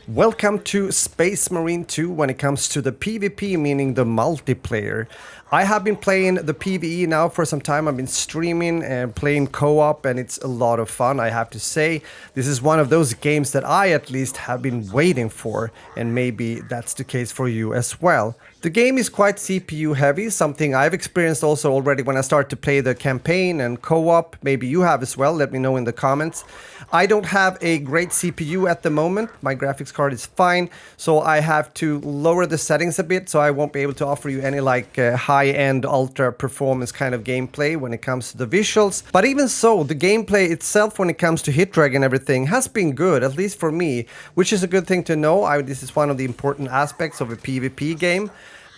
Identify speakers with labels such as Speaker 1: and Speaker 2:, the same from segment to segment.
Speaker 1: Welcome to Space Marine 2 when it comes to the PvP, meaning the multiplayer. I have been playing the PvE now for some time. I've been streaming and playing co-op, and it's a lot of fun, I have to say. This is one of those games that I at least have been waiting for, and maybe that's the case for you as well. The game is quite CPU heavy, something I've experienced also already when I start to play the campaign and co-op. Maybe you have as well, let me know in the comments. I don't have a great CPU at the moment, my graphics card is fine, so I have to lower the settings a bit, so I won't be able to offer you any high-end ultra performance kind of gameplay when it comes to the visuals. But even so, the gameplay itself when it comes to hit drag and everything has been good, at least for me, which is a good thing to know. This is one of the important aspects of a PvP game.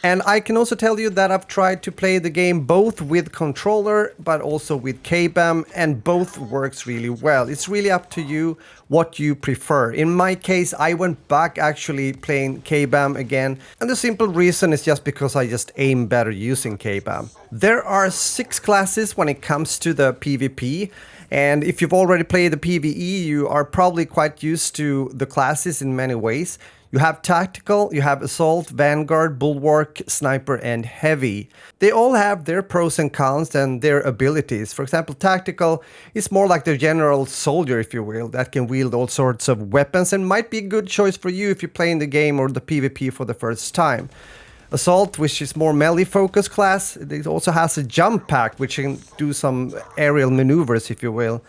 Speaker 1: And I can also tell you that I've tried to play the game both with controller but also with KBAM, and both works really well. It's really up to you what you prefer. In my case, I went back actually playing KBAM again, and the simple reason is just because I just aim better using KBAM. There are 6 classes when it comes to the PvP. And if you've already played the PvE, you are probably quite used to the classes in many ways. You have Tactical, you have Assault, Vanguard, Bulwark, Sniper, and Heavy. They all have their pros and cons and their abilities. For example, Tactical is more like the general soldier, if you will, that can wield all sorts of weapons and might be a good choice for you if you're playing the game or the PvP for the first time. Assault, which is more melee focused class, it also has a jump pack, which can do some aerial maneuvers, if you will.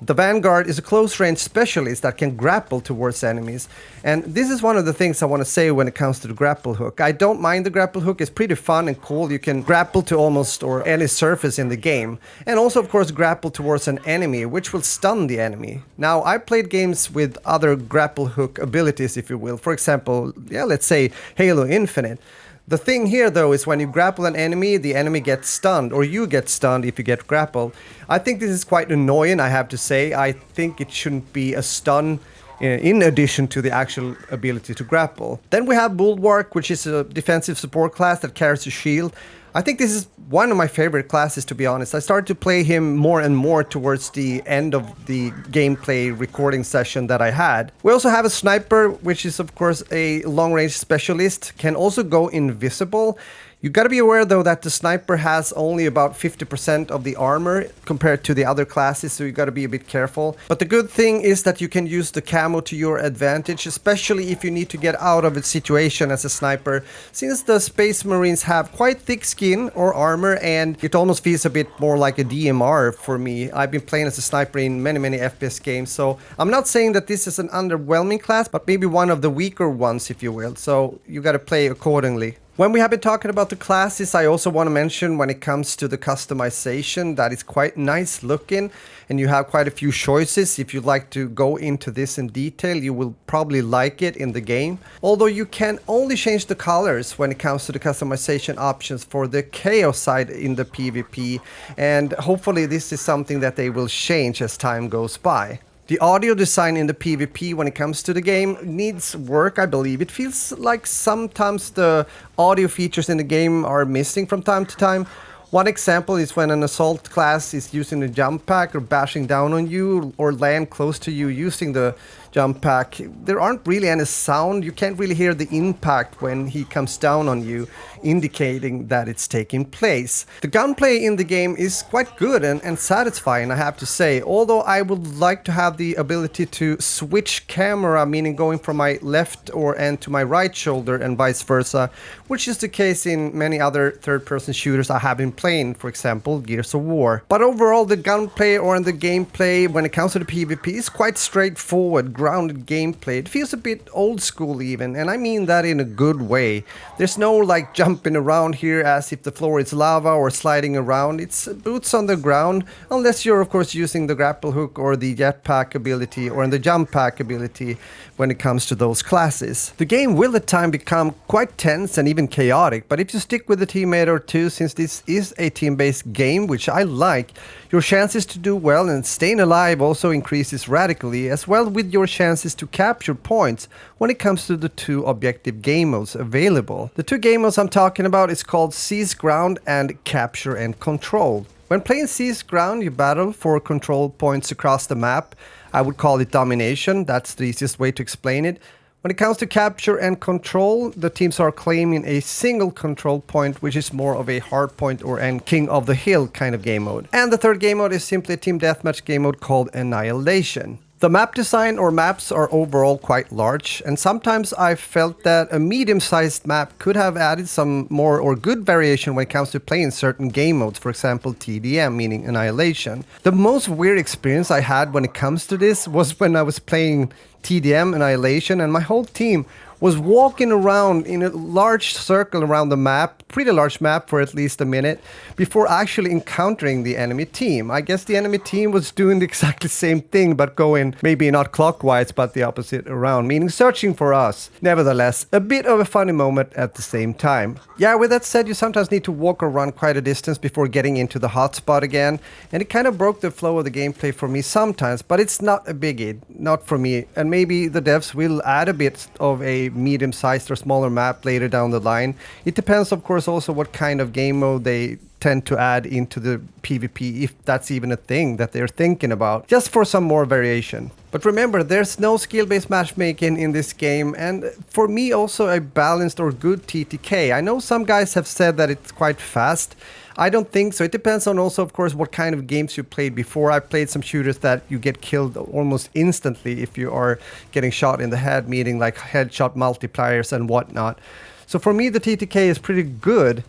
Speaker 1: The Vanguard is a close-range specialist that can grapple towards enemies. And this is one of the things I want to say when it comes to the grapple hook. I don't mind the grapple hook, it's pretty fun and cool. You can grapple to almost or any surface in the game. And also, of course, grapple towards an enemy, which will stun the enemy. Now, I played games with other grapple hook abilities, if you will. For example, let's say Halo Infinite. The thing here, though, is when you grapple an enemy, the enemy gets stunned, or you get stunned if you get grappled. I think this is quite annoying, I have to say. I think it shouldn't be a stun in addition to the actual ability to grapple. Then we have Bulwark, which is a defensive support class that carries a shield. I think this is one of my favorite classes, to be honest. I started to play him more and more towards the end of the gameplay recording session that I had. We also have a Sniper, which is of course a long-range specialist, can also go invisible. You gotta be aware though that the Sniper has only about 50% of the armor compared to the other classes, so you gotta be a bit careful. But the good thing is that you can use the camo to your advantage, especially if you need to get out of a situation as a Sniper, since the Space Marines have quite thick skin or armor, and it almost feels a bit more like a DMR for me. I've been playing as a Sniper in many FPS games, so I'm not saying that this is an underwhelming class, but maybe one of the weaker ones, if you will, so you gotta play accordingly. When we have been talking about the classes, I also want to mention when it comes to the customization that it's quite nice looking, and you have quite a few choices. If you'd like to go into this in detail, you will probably like it in the game. Although you can only change the colors when it comes to the customization options for the Chaos side in the PvP, and hopefully this is something that they will change as time goes by. The audio design in the PvP when it comes to the game needs work, I believe. It feels like sometimes the audio features in the game are missing from time to time. One example is when an assault class is using the jump pack or bashing down on you or land close to you using the jump pack. There aren't really any sound. You can't really hear the impact when he comes down on you, indicating that it's taking place. The gunplay in the game is quite good and satisfying, I have to say, although I would like to have the ability to switch camera, meaning going from my left end to my right shoulder and vice versa, which is the case in many other third-person shooters I have been playing, for example, Gears of War. But overall, the gunplay or the gameplay when it comes to the PvP is quite straightforward, grounded gameplay. It feels a bit old school even, and I mean that in a good way. There's no like jumping around here as if the floor is lava or sliding around. It's boots on the ground, unless you're of course using the grapple hook or the jetpack ability or the jump pack ability when it comes to those classes. The game will at times become quite tense and even chaotic, but if you stick with a teammate or two, since this is a team-based game, which I like, your chances to do well and staying alive also increases radically, as well with your chances to capture points when it comes to the 2 objective game modes available. The 2 game modes I'm talking about is called Seize Ground and Capture and Control. When playing Seize Ground, you battle for control points across the map. I would call it domination, that's the easiest way to explain it. When it comes to capture and control, the teams are claiming a single control point, which is more of a hard point or an king of the hill kind of game mode. And the third game mode is simply a team deathmatch game mode called Annihilation. The map design or maps are overall quite large, and sometimes I've felt that a medium-sized map could have added some more or good variation when it comes to playing certain game modes, for example TDM, meaning Annihilation. The most weird experience I had when it comes to this was when I was playing TDM Annihilation and my whole team was walking around in a large circle around the map, pretty large map for at least a minute, before actually encountering the enemy team. I guess the enemy team was doing the exactly same thing, but going maybe not clockwise, but the opposite around, meaning searching for us. Nevertheless, a bit of a funny moment at the same time. Yeah, with that said, you sometimes need to walk or run quite a distance before getting into the hotspot again, and it kind of broke the flow of the gameplay for me sometimes, but it's not a biggie, not for me, and maybe the devs will add a bit of a medium-sized or smaller map later down the line. It depends, of course, also what kind of game mode they tend to add into the PvP, if that's even a thing that they're thinking about, just for some more variation. But remember, there's no skill-based matchmaking in this game, and for me also a balanced or good TTK. I know some guys have said that it's quite fast. I don't think so. It depends on also, of course, what kind of games you played before. I played some shooters that you get killed almost instantly if you are getting shot in the head, meaning like headshot multipliers and whatnot. So for me, the TTK is pretty good.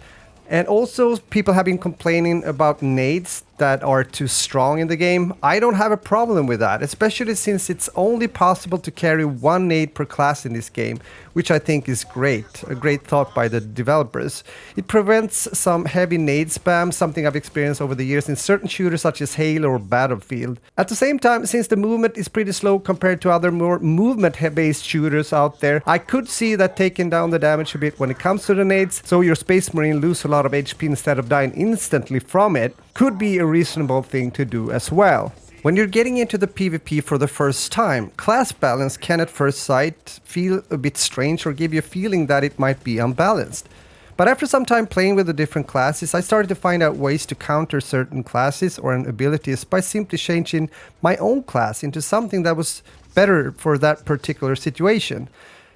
Speaker 1: And also, people have been complaining about nades that are too strong in the game. I don't have a problem with that, especially since it's only possible to carry one nade per class in this game, which I think is great. A great thought by the developers. It prevents some heavy nade spam, something I've experienced over the years in certain shooters such as Halo or Battlefield. At the same time, since the movement is pretty slow compared to other more movement-based shooters out there, I could see that taking down the damage a bit when it comes to the nades, so your Space Marine lose a lot of HP instead of dying instantly from it, could be a reasonable thing to do as well. When you're getting into the PvP for the first time, class balance can at first sight feel a bit strange or give you a feeling that it might be unbalanced. But after some time playing with the different classes, I started to find out ways to counter certain classes or abilities by simply changing my own class into something that was better for that particular situation.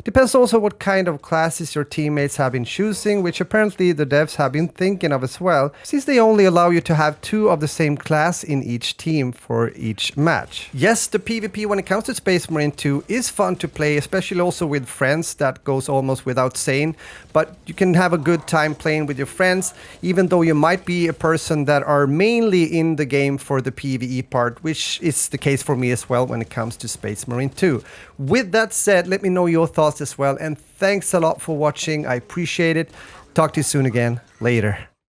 Speaker 1: Depends also what kind of classes your teammates have been choosing, which apparently the devs have been thinking of as well, since they only allow you to have 2 of the same class in each team for each match. Yes, the PvP when it comes to Space Marine 2 is fun to play, especially also with friends. That goes almost without saying, but you can have a good time playing with your friends, even though you might be a person that are mainly in the game for the PvE part, which is the case for me as well when it comes to Space Marine 2. With that said, let me know your thoughts as well, and thanks a lot for watching. I appreciate it. Talk to you soon again. Later.